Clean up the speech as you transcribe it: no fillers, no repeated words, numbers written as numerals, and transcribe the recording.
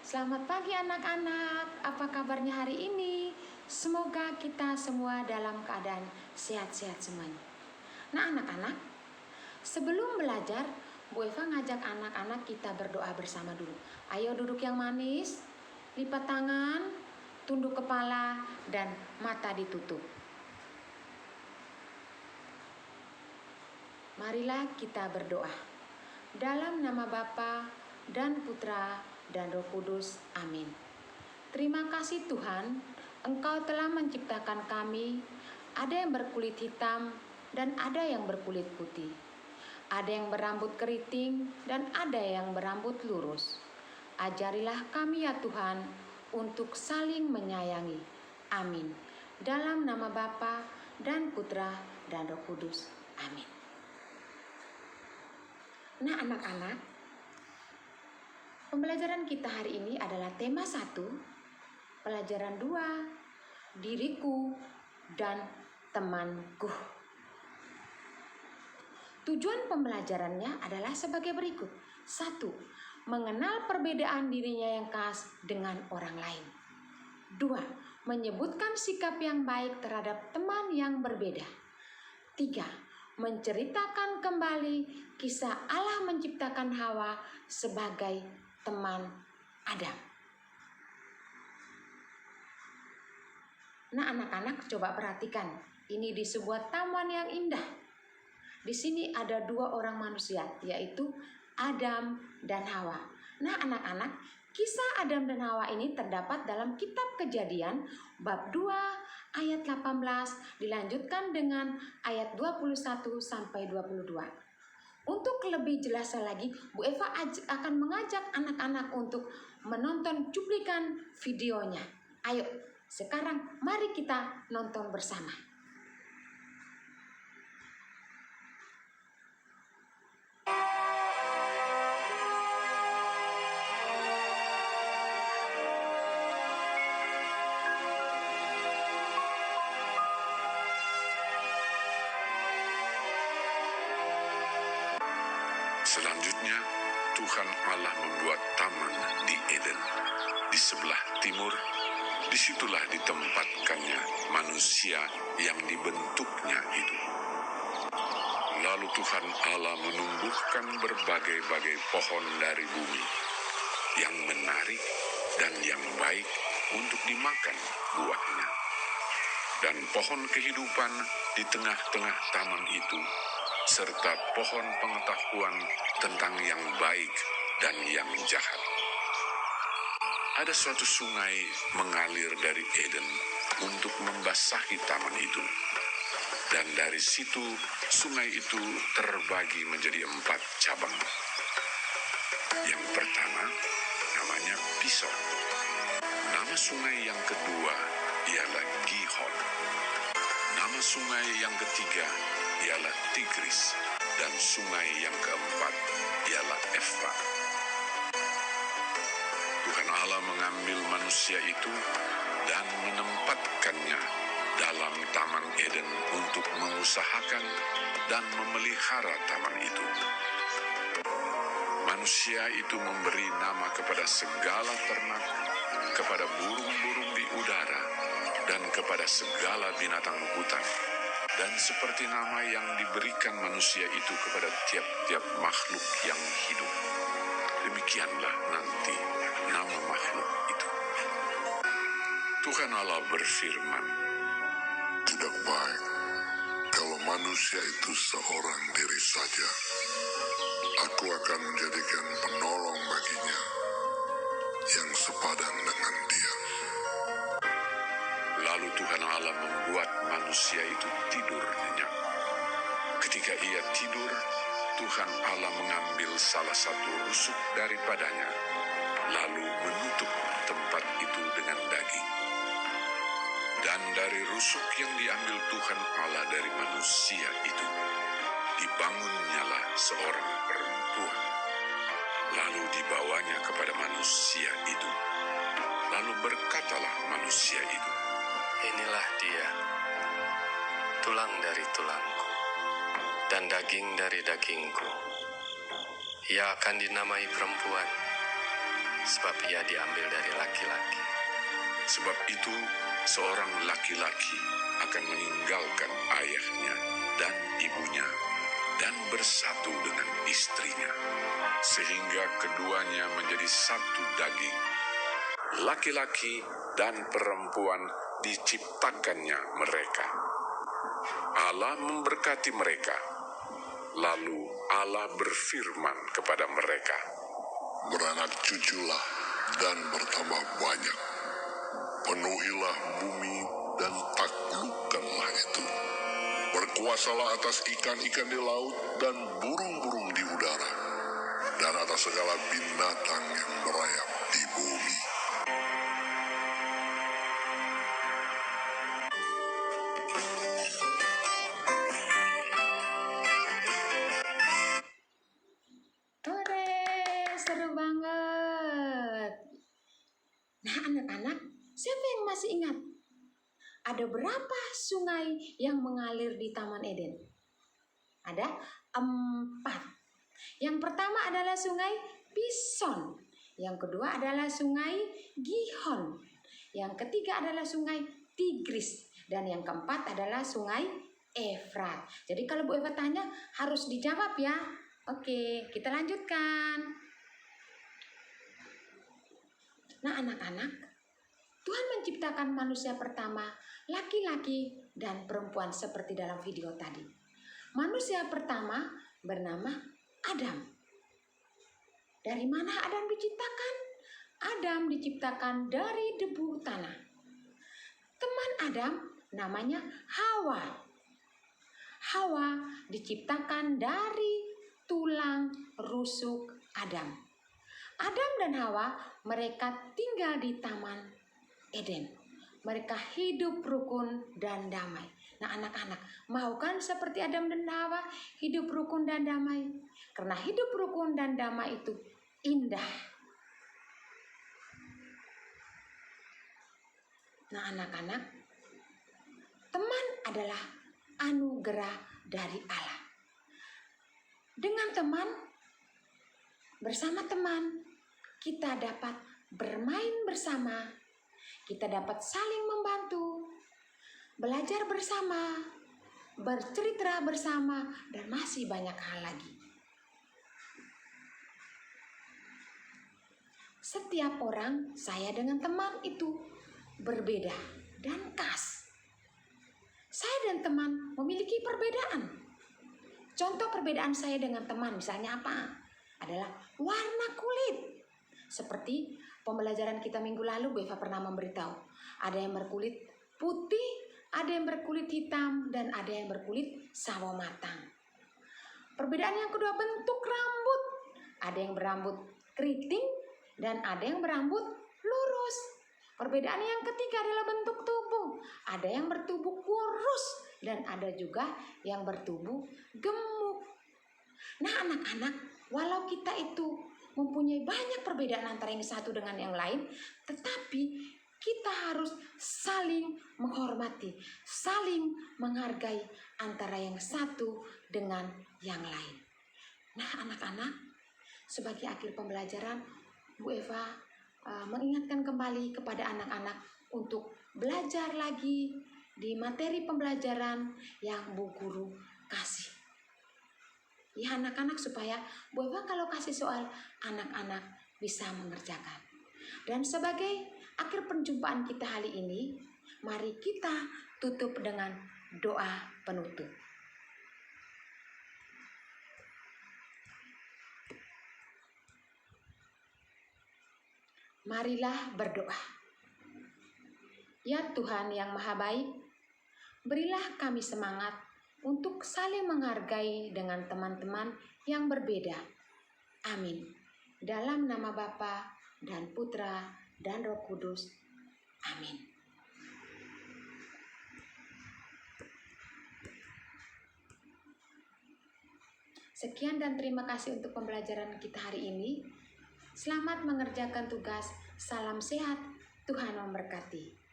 Selamat pagi anak-anak, apa kabarnya hari ini? Semoga kita semua dalam keadaan sehat-sehat semuanya. Nah anak-anak, sebelum belajar, Bu Eva ngajak anak-anak kita berdoa bersama dulu. Ayo duduk yang manis, lipat tangan, tunduk kepala, dan mata ditutup. Marilah kita berdoa. Dalam nama Bapa dan Putra dan Roh Kudus. Amin. Terima kasih Tuhan, Engkau telah menciptakan kami. Ada yang berkulit hitam dan ada yang berkulit putih. Ada yang berambut keriting dan ada yang berambut lurus. Ajarilah kami ya Tuhan untuk saling menyayangi. Amin. Dalam nama Bapa dan Putra dan Roh Kudus. Amin. Nah anak-anak, pembelajaran kita hari ini adalah tema 1, pelajaran 2, diriku dan temanku. Tujuan pembelajarannya adalah sebagai berikut. 1. Mengenal perbedaan dirinya yang khas dengan orang lain. 2. Menyebutkan sikap yang baik terhadap teman yang berbeda. 3. Menceritakan kembali kisah Allah menciptakan Hawa sebagai teman Adam. Nah anak-anak coba perhatikan, ini di sebuah taman yang indah. Di sini ada 2 orang manusia, yaitu Adam dan Hawa. Nah anak-anak, kisah Adam dan Hawa ini terdapat dalam kitab Kejadian bab 2 ayat 18 dilanjutkan dengan ayat 21 sampai 22. Untuk lebih jelas lagi, Bu Eva akan mengajak anak-anak untuk menonton cuplikan videonya. Ayo, sekarang mari kita nonton bersama. Selanjutnya, Tuhan Allah membuat taman di Eden. Di sebelah timur, disitulah ditempatkannya manusia yang dibentuknya itu. Lalu Tuhan Allah menumbuhkan berbagai-bagai pohon dari bumi, yang menarik dan yang baik untuk dimakan buahnya. Dan pohon kehidupan di tengah-tengah taman itu, serta pohon pengetahuan tentang yang baik dan yang jahat. Ada suatu sungai mengalir dari Eden untuk membasahi taman itu. Dan dari situ, sungai itu terbagi menjadi 4 cabang. Yang pertama, namanya Pison. Nama sungai yang kedua ialah Gihon. Nama sungai yang ketiga ialah Tigris, dan sungai yang keempat ialah Efrat. Tuhan Allah mengambil manusia itu dan menempatkannya dalam Taman Eden untuk mengusahakan dan memelihara taman itu. Manusia itu memberi nama kepada segala ternak, kepada burung-burung di udara, dan kepada segala binatang hutan. Dan seperti nama yang diberikan manusia itu kepada tiap-tiap makhluk yang hidup, demikianlah nanti nama makhluk itu. Tuhan Allah berfirman, "Tidak baik kalau manusia itu seorang diri saja. Aku akan menjadikan penolong baginya yang sepadan dengan dia." Lalu Tuhan Allah membuat manusia itu tidur nyenyak. Ketika ia tidur, Tuhan Allah mengambil salah satu rusuk daripadanya, lalu menutup tempat itu dengan daging. Dan dari rusuk yang diambil Tuhan Allah dari manusia itu, dibangunnyalah seorang perempuan. Lalu dibawanya kepada manusia itu. Lalu berkatalah manusia itu, "Inilah dia, tulang dari tulangku, dan daging dari dagingku. Ia akan dinamai perempuan, sebab ia diambil dari laki-laki. Sebab itu, seorang laki-laki akan meninggalkan ayahnya dan ibunya dan bersatu dengan istrinya, sehingga keduanya menjadi satu daging. Laki-laki dan perempuan diciptakannya mereka. Allah memberkati mereka. Lalu Allah berfirman kepada mereka, Beranak cuculah dan bertambah banyak. Penuhilah bumi dan taklukkanlah itu. Berkuasalah atas ikan-ikan di laut dan burung-burung di udara, dan atas segala binatang yang merayap di bumi. Ore, seru banget. Nah, anak-anak, siapa yang masih ingat? Ada berapa sungai yang mengalir di Taman Eden? Ada 4. Yang pertama adalah sungai Pison. Yang kedua adalah sungai Gihon. Yang ketiga adalah sungai Tigris. Dan yang keempat adalah sungai Efrat. Jadi kalau Bu Eva tanya harus dijawab ya. Oke, kita lanjutkan. Nah, anak-anak, Tuhan menciptakan manusia pertama, laki-laki dan perempuan seperti dalam video tadi. Manusia pertama bernama Adam. Dari mana Adam diciptakan? Adam diciptakan dari debu tanah. Teman Adam namanya Hawa. Hawa diciptakan dari tulang rusuk Adam. Adam dan Hawa, mereka tinggal di Taman Eden. Mereka hidup rukun dan damai. Nah, anak-anak, mau kan seperti Adam dan Hawa hidup rukun dan damai? Karena hidup rukun dan damai itu indah. Nah, anak-anak, teman adalah anugerah dari Allah. Dengan teman, bersama teman, kita dapat bermain bersama, kita dapat saling membantu, belajar bersama, bercerita bersama, dan masih banyak hal lagi. Setiap orang, saya dengan teman itu berbeda dan khas. Saya dan teman memiliki perbedaan. Contoh perbedaan saya dengan teman misalnya apa? Adalah warna kulit. Seperti pembelajaran kita minggu lalu, Bu Eva pernah memberitahu. Ada yang berkulit putih, ada yang berkulit hitam, dan ada yang berkulit sawo matang. Perbedaan yang kedua, bentuk rambut. Ada yang berambut keriting dan ada yang berambut lurus. Perbedaan yang ketiga adalah bentuk tubuh. Ada yang bertubuh kurus dan ada juga yang bertubuh gemuk. Nah, anak-anak, walau kita itu mempunyai banyak perbedaan antara yang satu dengan yang lain, tetapi kita harus saling menghormati, saling menghargai antara yang satu dengan yang lain. Nah, anak-anak, sebagai akhir pembelajaran, Bu Eva mengingatkan kembali kepada anak-anak untuk belajar lagi di materi pembelajaran yang Bu Guru kasih. Ya, anak-anak, supaya Bu Eva kalau kasih soal, anak-anak bisa mengerjakan. Dan sebagai akhir perjumpaan kita hari ini, mari kita tutup dengan doa penutup. Marilah berdoa. Ya Tuhan yang Maha Baik, berilah kami semangat untuk saling menghargai dengan teman-teman yang berbeda. Amin. Dalam nama Bapa dan Putra dan Roh Kudus. Amin. Sekian dan terima kasih untuk pembelajaran kita hari ini. Selamat mengerjakan tugas. Salam sehat. Tuhan memberkati.